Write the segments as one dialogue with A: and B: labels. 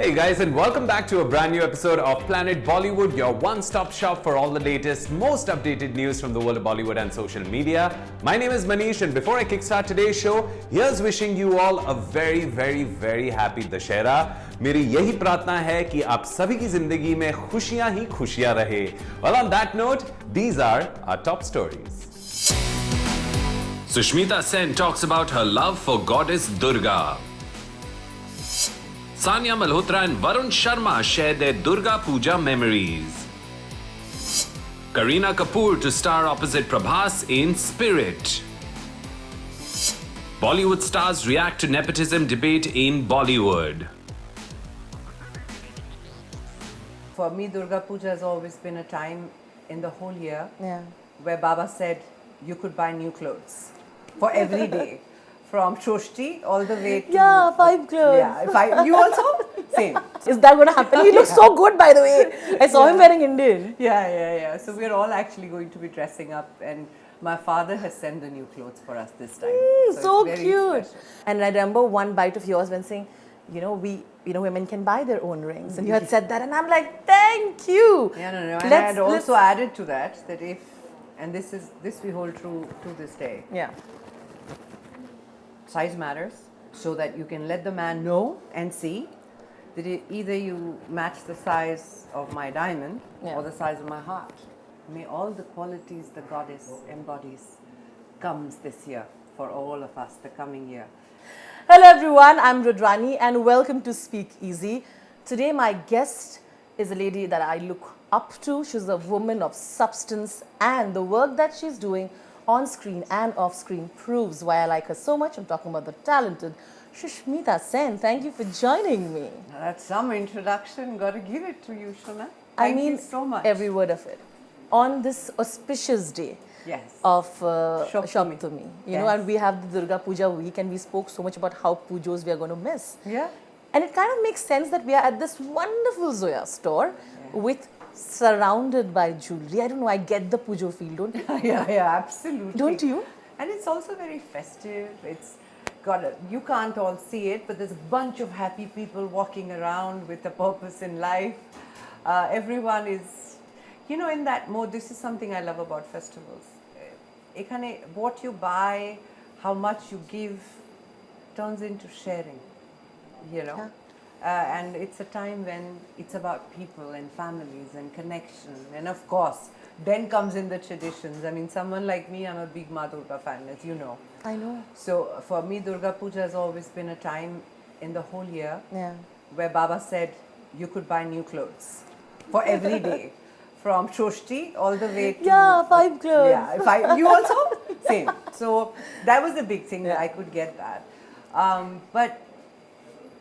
A: Hey guys, and welcome back to a brand new episode of Planet Bollywood, your one-stop shop for all the latest, most updated news from the world of Bollywood and social media. My name is Manish, and before I kickstart today's show, here's wishing you all a very, very, very happy Dashera. मेरी यही प्रार्थना है कि आप सभी की जिंदगी में खुशियां ही खुशियां रहे. Well, on that note, these are our top stories. Sushmita Sen talks about her love for goddess Durga. Sanya Malhotra and Varun Sharma share their Durga Puja memories. Kareena Kapoor to star opposite Prabhas in Spirit. Bollywood stars react to nepotism debate in Bollywood.
B: For me, Durga Puja has always been a time in the whole year where Baba said you could buy new clothes for every day. From Shoshti all the way to...
C: Yeah, 5 clothes.
B: Yeah, 5. You also? Same.
C: Is that going to happen? He looks so good, by the way. I saw him wearing Indian.
B: Yeah. So we're all actually going to be dressing up, and my father has sent the new clothes for us this time.
C: So
B: it's very
C: cute.
B: special.
C: And I remember one bite of yours when saying, women can buy their own rings. And you had said that, and I'm like, thank you.
B: Yeah, no. And I had also added to that if, and this we hold true to this day.
C: Yeah.
B: Size matters, so that you can let the man know and see that either you match the size of my diamond or the size of my heart. May all the qualities the goddess embodies comes this year for all of us, the coming year.
C: Hello everyone, I'm Rudrani and welcome to Speak Easy. Today my guest is a lady that I look up to. She's a woman of substance, and the work that she's doing on screen and off screen proves why I like her so much. I'm talking about the talented Sushmita Sen. Thank you for joining me.
B: That's some introduction. Got to give it to you, Shona.
C: I mean
B: you so much.
C: Every word of it. On this auspicious day of Shoptami, and we have the Durga Puja week, and we spoke so much about how pujos we are going to miss.
B: Yeah.
C: And it kind of makes sense that we are at this wonderful Zoya store surrounded by jewelry. I don't know, I get the pujo feel, don't you?
B: Yeah, absolutely.
C: Don't you?
B: And it's also very festive. It's you can't all see it, but there's a bunch of happy people walking around with a purpose in life. Everyone is, in that mode. This is something I love about festivals. What you buy, how much you give, turns into sharing,
C: Yeah.
B: And it's a time when it's about people and families and connection. And of course, then comes in the traditions. I mean, someone like me, I'm a big Ma Durga fan, as you know.
C: I know.
B: So for me, Durga Puja has always been a time in the whole year where Baba said you could buy new clothes for every day. From Shoshti all the way to...
C: Yeah, 5 clothes.
B: Yeah, 5. You also? Same. So that was the big thing that I could get that. But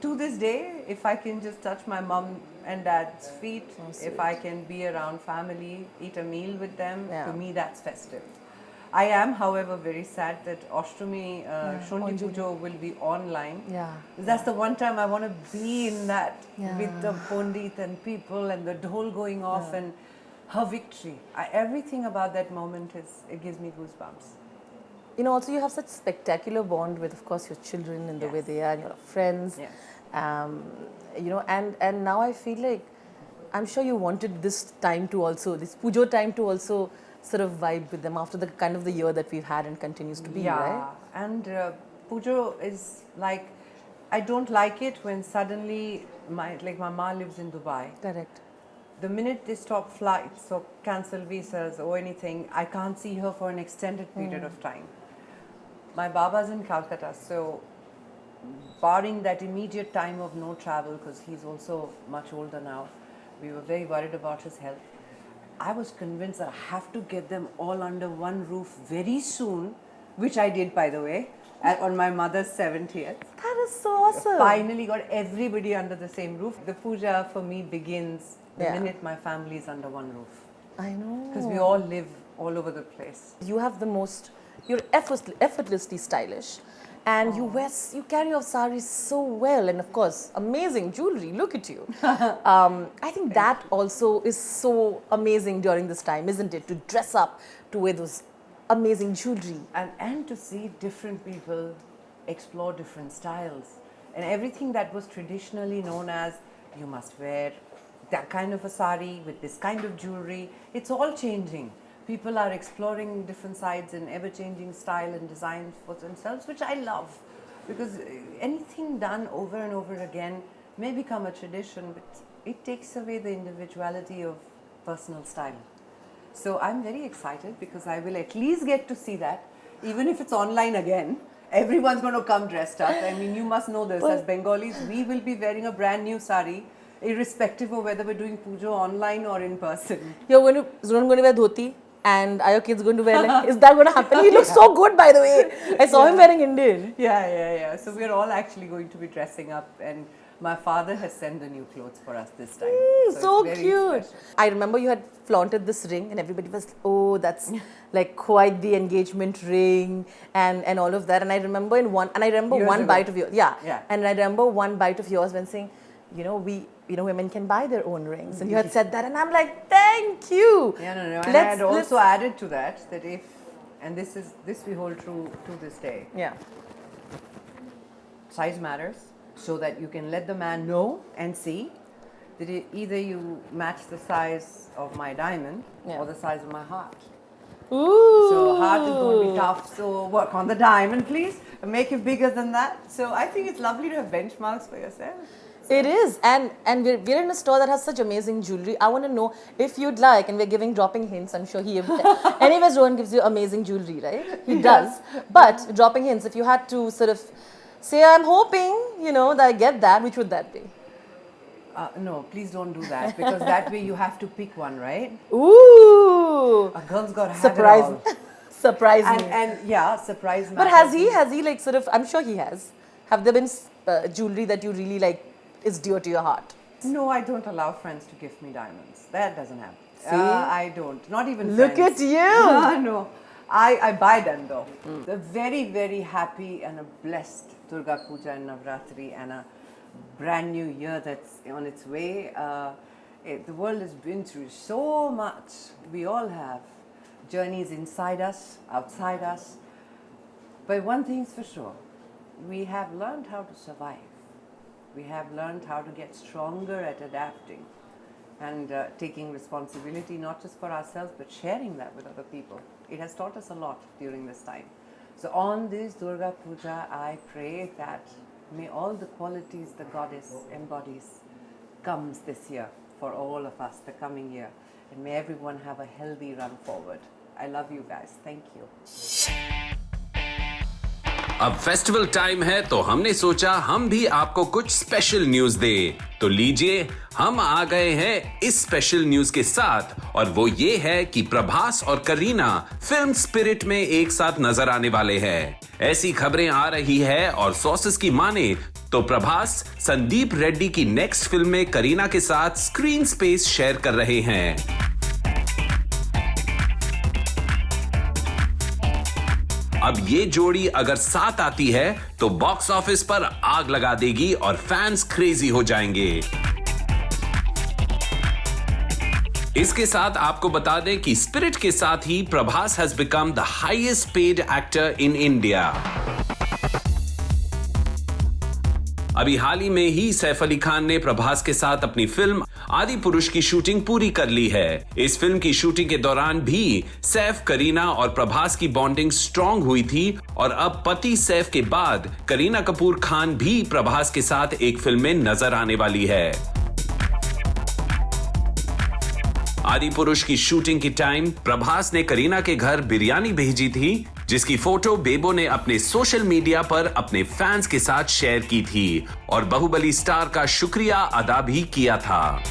B: to this day, if I can just touch my mom and dad's feet, if I can be around family, eat a meal with them, to me that's festive. I am, however, very sad that Ashtami Shondi Pujo will be online.
C: Yeah.
B: That's the one time I want to be in that with the Pondit and people and the dhol going off and her victory. Everything about that moment it gives me goosebumps.
C: Also you have such spectacular bond with, of course, your children and the way they are, and your friends.
B: Yes.
C: And now I feel like, I'm sure you wanted this pujo time to also sort of vibe with them after the kind of the year that we've had and continues to be, right?
B: And pujo is like, I don't like it when suddenly, my ma lives in Dubai.
C: Correct.
B: The minute they stop flights or cancel visas or anything, I can't see her for an extended period of time. My Baba's in Calcutta, so barring that immediate time of no travel, because he's also much older now, we were very worried about his health. I was convinced that I have to get them all under one roof very soon, which I did, by the way, on my mother's 70th.
C: That is so awesome.
B: Finally got everybody under the same roof. The puja for me begins the minute my family is under one roof.
C: I know.
B: Because we all live all over the place.
C: You have you're effortlessly stylish. And you carry your saris so well, and of course, amazing jewelry. Look at you. I think that also is so amazing during this time, isn't it? To dress up, to wear those amazing jewelry.
B: And to see different people explore different styles. And everything that was traditionally known as you must wear that kind of a sari with this kind of jewelry. It's all changing. People are exploring different sides and ever-changing style and design for themselves, which I love, because anything done over and over again may become a tradition, but it takes away the individuality of personal style. So I'm very excited because I will at least get to see that, even if it's online again. Everyone's going to come dressed up. I mean, you must know this, as Bengalis, we will be wearing a brand new sari, irrespective of whether we're doing puja online or in person.
C: You're going to wear dhoti, and are your kids going to wear like, is that going to happen? He looks so good, by the way. I saw him wearing Indian.
B: Yeah. So we're all actually going to be dressing up, and my father has sent the new clothes for us this time.
C: So
B: it's very
C: cute.
B: special.
C: I remember you had flaunted this ring and everybody was, oh, that's like quite the engagement ring and all of that. And I remember
B: Years
C: one
B: ago.
C: bite of yours. Yeah.
B: Yeah.
C: And I remember one bite of yours when saying, women can buy their own rings. And you had said that and I'm like, thank you.
B: Yeah, no. And I had also added to that if, and this we hold true to this day.
C: Yeah.
B: Size matters, so that you can let the man know and see that either you match the size of my diamond or the size of my heart.
C: Ooh.
B: So heart is going to be tough, so work on the diamond, please, and make it bigger than that. So I think it's lovely to have benchmarks for yourself.
C: It is, and we're in a store that has such amazing jewelry. I want to know if you'd like, and we're giving dropping hints. I'm sure anyways, Rohan gives you amazing jewelry, right? He does. But dropping hints, if you had to sort of say, I'm hoping, that I get that, which would that be?
B: No, please don't do that, because that way you have to pick one, right?
C: Ooh!
B: A girl's got to have
C: Surprise
B: it all.
C: Surprise me.
B: And yeah, surprise
C: But
B: matters.
C: has he like sort of, I'm sure he has. Have there been jewelry that you really like is dear to your heart?
B: No, I don't allow friends to gift me diamonds. That doesn't happen.
C: See?
B: I don't. Not even
C: Look
B: friends.
C: at you!
B: No. I buy them though. They're very, very happy and a blessed Durga Puja and Navratri and a brand new year that's on its way. The world has been through so much. We all have journeys inside us, outside us. But one thing's for sure, we have learned how to survive. We have learned how to get stronger at adapting and taking responsibility not just for ourselves but sharing that with other people. It has taught us a lot during this time. So on this Durga Puja, I pray that may all the qualities the goddess embodies comes this year for all of us, the coming year. And may everyone have a healthy run forward. I love you guys. Thank you.
A: अब festival time है तो हमने सोचा हम भी आपको कुछ special news दे। तो लीजिए, हम आ गए हैं इस स्पेशल न्यूज के साथ, और वो ये है कि प्रभास और करीना फिल्म स्पिरिट में एक साथ नजर आने वाले हैं। ऐसी खबरें आ रही है और सोर्सेस की माने तो प्रभास संदीप रेड्डी की नेक्स्ट फिल्म में करीना के साथ स्क्रीन स्पेस शेयर कर रहे हैं। अब ये जोड़ी अगर साथ आती है तो बॉक्स ऑफिस पर आग लगा देगी और फैंस क्रेजी हो जाएंगे। इसके साथ आपको बता दें कि स्पिरिट के साथ ही Prabhas has become the highest paid actor in India. अभी हाल ही में ही सैफ अली खान ने प्रभास के साथ अपनी फिल्म आदि पुरुष की शूटिंग पूरी कर ली है। इस फिल्म की शूटिंग के दौरान भी सैफ, करीना और प्रभास की बॉन्डिंग स्ट्रॉन्ग हुई थी, और अब पति सैफ के बाद करीना कपूर खान भी प्रभास के साथ एक फिल्म में नजर आने वाली है। आदि पुरुष की शूटिंग की टाइम प्रभास ने करीना के घर बिरयानी भेजी थी, जिसकी फोटो बेबो ने अपने सोशल मीडिया पर अपने फैंस के साथ शेयर की थी और बाहुबली स्टार का शुक्रिया अदा भी किया था।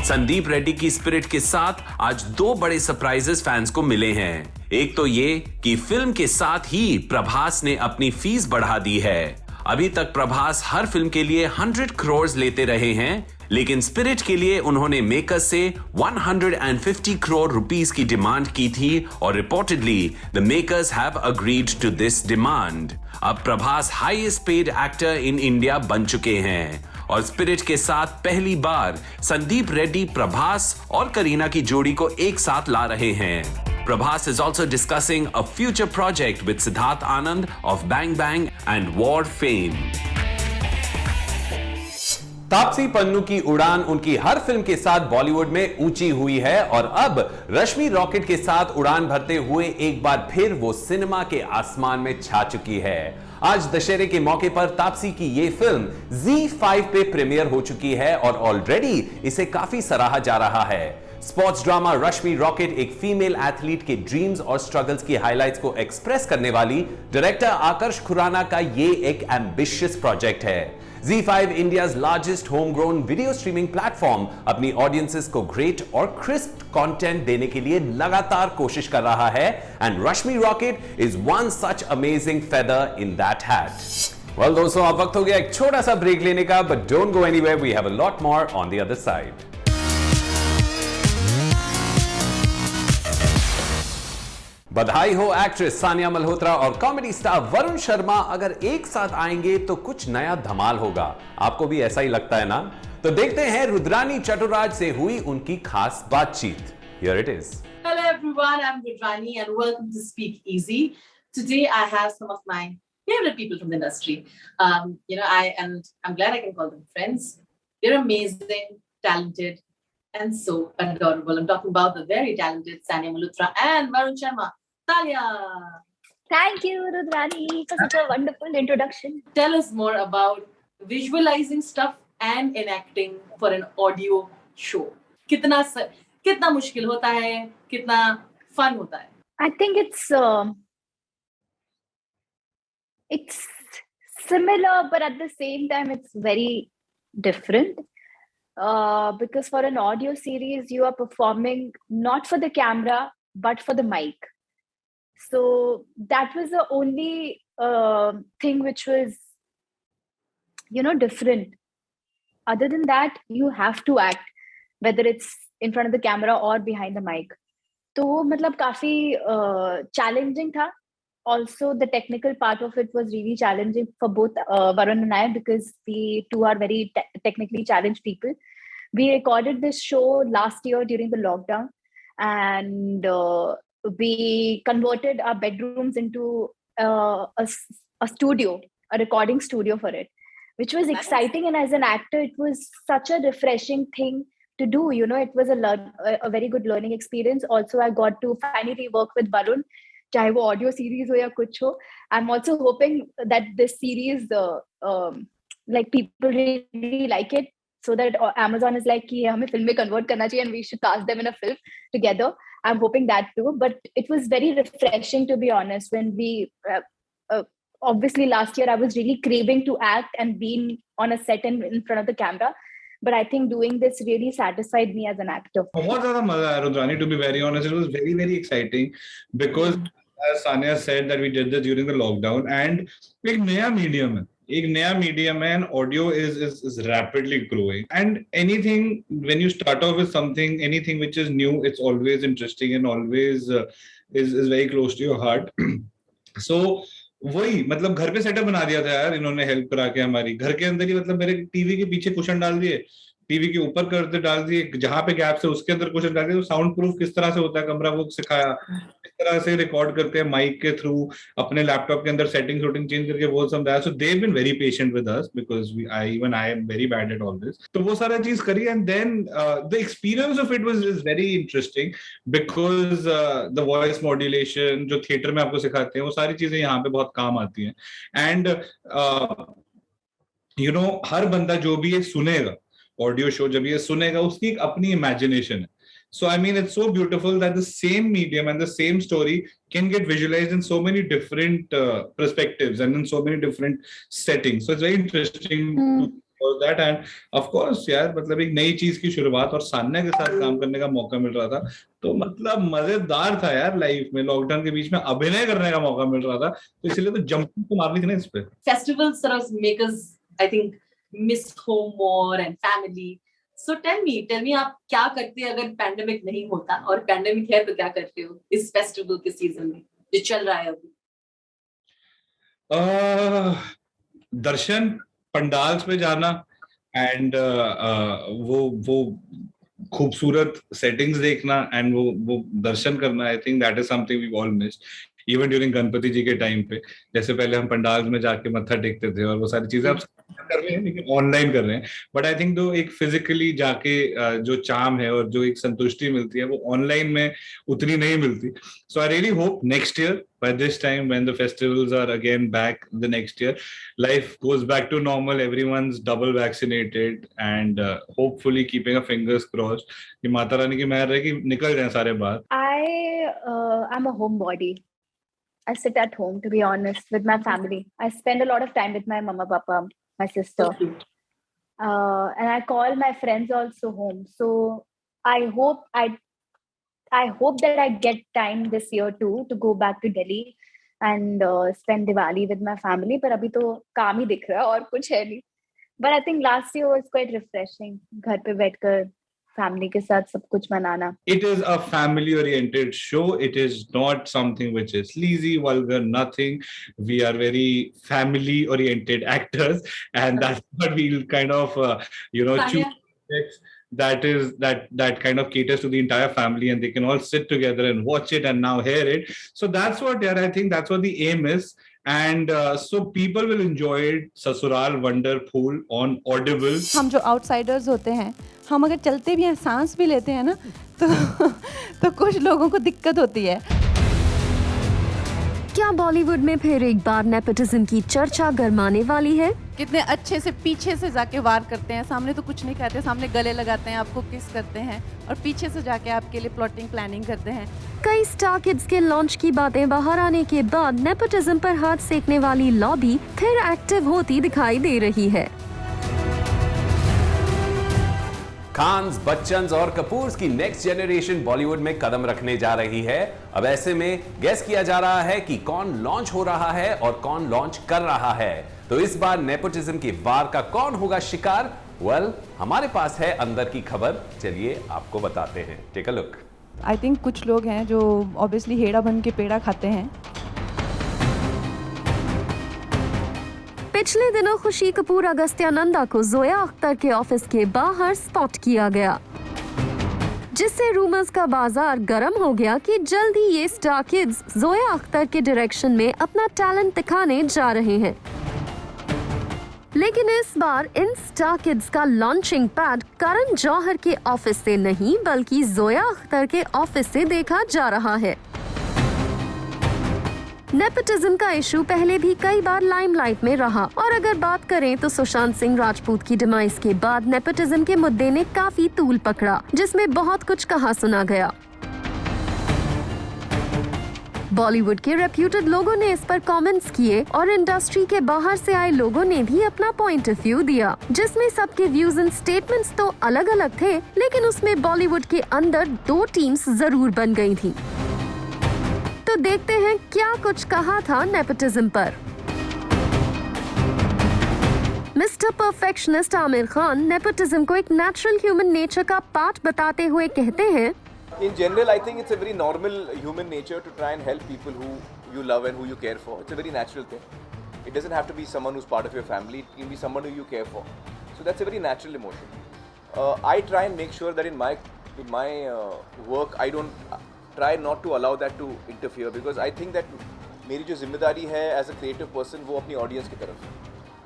A: संदीप रेड्डी की स्पिरिट के साथ आज दो बड़े सरप्राइजेस फैंस को मिले हैं। एक तो ये कि फिल्म के साथ ही प्रभास ने अपनी फीस बढ़ा दी है। अभी तक प्रभास हर फिल्म के लिए 100 करोड़ लेते रहे हैं, लेकिन स्पिरिट के लिए उन्होंने मेकर्स से 150 करोड़ रुपीस की डिमांड की थी और reportedly the makers have agreed to this demand. अब Prabhas highest paid actor in India बन चुके हैं और स्पिरिट के साथ पहली बार संदीप रेड्डी प्रभास और करीना की जोड़ी को एक साथ ला रहे हैं। Prabhas is also discussing a future project with Siddharth Anand of Bang Bang and War fame. Taapsee Pannu की उड़ान उनकी हर फिल्म के साथ बॉलीवुड में ऊंची हुई है और अब रश्मि रॉकेट के साथ उड़ान भरते हुए एक बार फिर वो सिनेमा के आसमान में छा चुकी है। आज दशहरे के मौके पर तापसी की ये फिल्म ZEE5 पे प्रीमियर हो चुकी है और ऑलरेडी इसे काफी सराहा जा रहा है। स्पोर्ट्स ड्रामा रश्मि रॉकेट एक फीमेल एथलीट के ड्रीम्स और स्ट्रगल्स की हाइलाइट्स को एक्सप्रेस करने वाली डायरेक्टर आकर्ष खुराना का ये एक एम्बिशियस प्रोजेक्ट है। ZEE5 India's largest homegrown video streaming platform अपनी ऑडियंसेस को ग्रेट और क्रिस्प कंटेंट देने के लिए लगातार कोशिश कर रहा है and Rashmi Rocket is one such amazing feather in that hat. Well दोस्तों, अब वक्त हो गया एक छोटा सा ब्रेक लेने का, but don't go anywhere, we have a lot more on the other side. Badhaai Ho actress Sania Malhotra और कॉमेडी स्टार वरुण शर्मा अगर एक साथ आएंगे तो कुछ नया धमाल होगा। आपको भी ऐसा ही लगता है ना? तो देखते हैं रुद्रानी चटुराज से हुई उनकी खास बातचीत। Here it is.
C: Hello everyone, I'm Rudrani and welcome to Speak Easy. Today I have some of my favorite people from the industry. I'm glad I can call them friends. They're amazing, talented, and so adorable. I'm talking about the very talented Sania Malhotra and Varun Sharma. Talia!
D: Thank you, Rudrani, for such a wonderful introduction.
C: Tell us more about visualizing stuff and enacting for an audio show. कितना मुश्किल होता है, कितना fun होता है?
D: I think it's similar, but at the same time, it's very different. Because for an audio series, you are performing not for the camera, but for the mic. So that was the only thing which was, different. Other than that, you have to act, whether it's in front of the camera or behind the mic. तो मतलब काफी challenging था. Also, the technical part of it was really challenging for both Varun and I, because we two are very technically challenged people. We recorded this show last year during the lockdown, and we converted our bedrooms into a studio, a recording studio for it, which was exciting. And as an actor, it was such a refreshing thing to do. It was a very good learning experience. Also, I got to finally work with Varun, चाहे वो audio series हो या कुछ हो. I'm also hoping that this series, like people really like it, so that Amazon is like कि हमें film में convert करना चाहिए and we should cast them in a film together. I'm hoping that too. But it was very refreshing, to be honest, when we obviously last year I was really craving to act and being on a set and in front of the camera. But I think doing this really satisfied me as an actor.
E: बहुत ज़्यादा मजा आया Rudrani, to be very honest. It was very, very exciting because as Sania said that we did this during the lockdown, and एक नया medium है, and audio is rapidly growing. And anything, when you start off with something, anything which is new, it's always interesting and always is very close to your heart. So वही मतलब घर पे setup बना दिया था यार इन्होंने, हेल्प करा के हमारी घर के अंदर ही, मतलब मेरे टीवी के पीछे कुशन डाल दिए, टीवी के ऊपर कर डाल दिए, जहां पे गैप से उसके अंदर कुशन डाल दिए, तो साउंड प्रूफ किस तरह से होता है कमरा वो सिखाया, किस तरह से रिकॉर्ड करते हैं माइक के थ्रू, अपने लैपटॉप के अंदर सेटिंग चेंज करके वो समझाया. So they have been very patient with us because I am very bad at all this. तो वो सारा चीज करी and then the experience of it was very interesting because the voice modulation जो theatre में आपको सिखाते हैं वो सारी चीजें यहाँ पे बहुत काम आती हैं. एंड हर बंदा जो भी ये सुनेगा ऑडियो शो, जब ये सुनेगा, उसकी एक अपनी इमेजिनेशन है. So I mean, it's so beautiful that the same medium and the same story can get visualized in so many different perspectives and in so many different settings. So it's very interesting to know that. And of course, यार मतलब एक नई चीज की शुरुआत और सान्या के साथ काम करने का मौका मिल रहा था, तो मतलब मजेदार था यार. लाइफ में लॉकडाउन के बीच में अभिनय करने का मौका मिल रहा था, तो इसलिए तो जंपिंग तो मारनी थी ना इस पे.
C: Festivals sort of make us, I think, miss home more and family. So tell me आप क्या करते हैं अगर पैंडेमिक नहीं होता, और पैंडेमिक है तो क्या करते हो इस फेस्टिवल के सीजन में जो चल रहा है अभी?
E: दर्शन, पंडाल्स पे जाना एंड वो खूबसूरत सेटिंग्स देखना एंड वो दर्शन करना. I think that is something we all missed. Even during Ganpati ji के टाइम पे, जैसे पहले हम पंडाल में जाके मत्था टेकते थे और वो सारी चीजें अब कर रहे हैं लेकिन ऑनलाइन कर रहे हैं, बट आई थिंक दो एक फिजिकली जाके जो चार्म है और जो एक संतुष्टि मिलती है वो ऑनलाइन में उतनी नहीं मिलती. So I really hope next year by this time when the festivals are again back the next year, life goes back to normal, everyone's double vaccinated and hopefully keeping our fingers crossed कि माता रानी की मेहर है कि निकल जाए सारे बाहर.
D: I'm a homebody. I sit at home, to be honest, with my family. I spend a lot of time with my mama, papa, my sister. And I call my friends also home. So I hope that I get time this year too to go back to Delhi and spend Diwali with my family. पर अभी तो काम ही दिख रहा है और कुछ है नहीं. But I think last year was quite refreshing. घर पे बैठकर family के साथ सब कुछ मनाना.
E: It is a family-oriented show. It is not something which is sleazy, vulgar, nothing. We are very family-oriented actors, and that's what we'll kind of, choose. That kind of caters to the entire family and they can all sit together and watch it and now hear it. So that's what, I think that's what the aim is. And so people will enjoy it. Sasural Wonderful on Audible.
F: हम जो outsiders होते हैं, हम अगर चलते भी हैं, सांस भी लेते हैं ना, तो कुछ लोगों को दिक्कत होती है.
G: क्या बॉलीवुड में फिर एक बार नेपोटिज्म की चर्चा गरमाने वाली है?
F: कितने अच्छे से पीछे से जाके वार करते हैं, सामने तो कुछ नहीं कहते, सामने गले लगाते हैं, आपको किस करते हैं और पीछे से जाके आपके लिए प्लॉटिंग प्लानिंग करते हैं.
G: कई स्टार किड्स के लॉन्च की बातें बाहर आने के बाद नेपोटिज्म पर हाथ सेकने वाली लॉबी फिर एक्टिव होती दिखाई दे रही है.
A: खान्स, बच्चन्स और कपूर्स की नेक्स्ट जनरेशन बॉलीवुड में कदम रखने जा रही है. अब ऐसे में गेस किया जा रहा है कि कौन लॉन्च हो रहा है और कौन लॉन्च कर रहा है. तो इस बार नेपोटिज्म की वार का कौन होगा शिकार? हमारे पास है अंदर की खबर, चलिए आपको बताते हैं. Take a look.
F: I think कुछ लोग हैं जो ऑब्वियसली हेड़ा बन के पेड़ा खाते हैं.
G: पिछले दिनों खुशी कपूर अगस्त्या नंदा को जोया अख्तर के ऑफिस के बाहर स्पॉट किया गया, जिससे रूमर्स का बाजार गर्म हो गया कि जल्द ही ये स्टार किड्स जोया अख्तर के डायरेक्शन में अपना टैलेंट दिखाने जा रहे हैं. लेकिन इस बार इन स्टार किड्स का लॉन्चिंग पैड करण जौहर के ऑफिस से नहीं बल्कि जोया अख्तर के ऑफिस से देखा जा रहा है. नेपोटिज्म का इशू पहले भी कई बार लाइमलाइट में रहा और अगर बात करें तो सुशांत सिंह राजपूत की डिमाइस के बाद नेपोटिज्म के मुद्दे ने काफी तूल पकड़ा, जिसमें बहुत कुछ कहा सुना गया. बॉलीवुड के रेप्यूटेड लोगों ने इस पर कमेंट्स किए और इंडस्ट्री के बाहर से आए लोगों ने भी अपना पॉइंट ऑफ व्यू दिया, जिसमें सबके व्यूज एंड स्टेटमेंट्स तो अलग अलग थे, लेकिन उसमें बॉलीवुड के अंदर दो टीम्स जरूर बन गई थी. तो देखते हैं क्या कुछ कहा था नेपोटिज्म पर. Mister perfectionist Aamir Khan nepotism को एक नेचुरल ह्यूमन नेचर का पार्ट बताते हुए कहते हैं,
H: In general, I think it's a very normal human nature to try and help people who you love and who you care for. It's a very natural thing. It doesn't have to be someone who's part of your family. It can be someone who you care for. So that's a very natural emotion. I try and make sure that in my work, I don't try not to allow that to interfere, because I think that मेरी जो जिम्मेदारी है as a creative person वो अपनी audience की तरफ है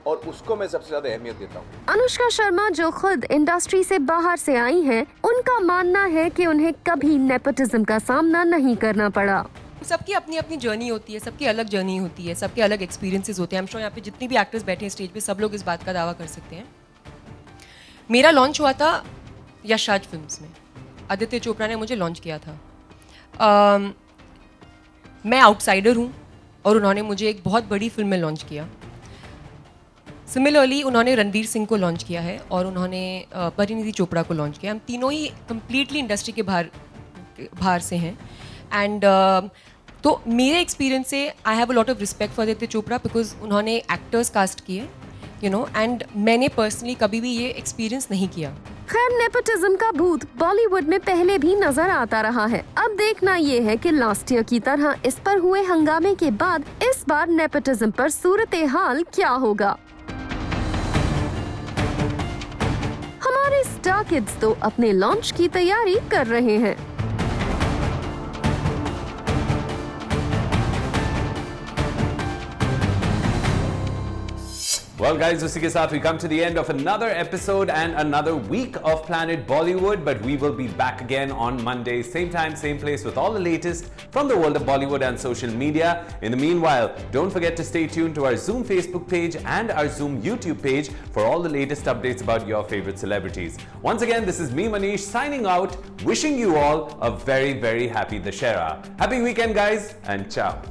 H: और उसको मैं सबसे ज्यादा अहमियत देता हूँ.
G: अनुष्का शर्मा जो खुद इंडस्ट्री से बाहर से आई हैं, उनका मानना है कि उन्हें कभी नेपोटिज्म का सामना नहीं करना पड़ा.
I: सबकी अपनी अपनी जर्नी होती है, सबकी अलग जर्नी होती है, सबके अलग एक्सपीरियंसेस होते हैं. आई एम श्योर यहाँ पे जितनी भी एक्टर्स बैठे हैं स्टेज पे सब लोग इस बात का दावा कर सकते हैं. मेरा लॉन्च हुआ था यशराज फिल्म्स में. आदित्य चोपड़ा ने मुझे लॉन्च किया था. मैं आउटसाइडर हूँ और उन्होंने मुझे एक बहुत बड़ी फिल्म में लॉन्च किया. सिमिलरली उन्होंने रणवीर सिंह को लॉन्च किया है और उन्होंने परिणीति चोपड़ा को लॉन्च किया. हम तीनों ही कम्प्लीटली इंडस्ट्री के बाहर से हैं. एंड तो मेरे एक्सपीरियंस से I have a lot of respect for Aditya Chopra, because उन्होंने एक्टर्स कास्ट किए, एंड मैंने पर्सनली कभी भी ये एक्सपीरियंस नहीं किया.
G: खैर, नेपोटिज्म का भूत बॉलीवुड में पहले भी नजर आता रहा है. अब देखना ये है कि लास्ट ईयर की तरह इस पर हुए हंगामे के बाद इस बार नेपोटिज्म पर सूरत हाल क्या होगा. हमारे स्टार किड्स तो अपने लॉन्च की तैयारी कर रहे हैं.
A: Well guys, उसी के साथ we come to the end of another episode and another week of Planet Bollywood, but we will be back again on Monday, same time, same place with all the latest from the world of Bollywood and social media. In the meanwhile, don't forget to stay tuned to our Zoom Facebook page and our Zoom YouTube page for all the latest updates about your favorite celebrities. Once again, this is me Manish signing out, wishing you all a very, very happy Dussehra. Happy weekend guys and ciao.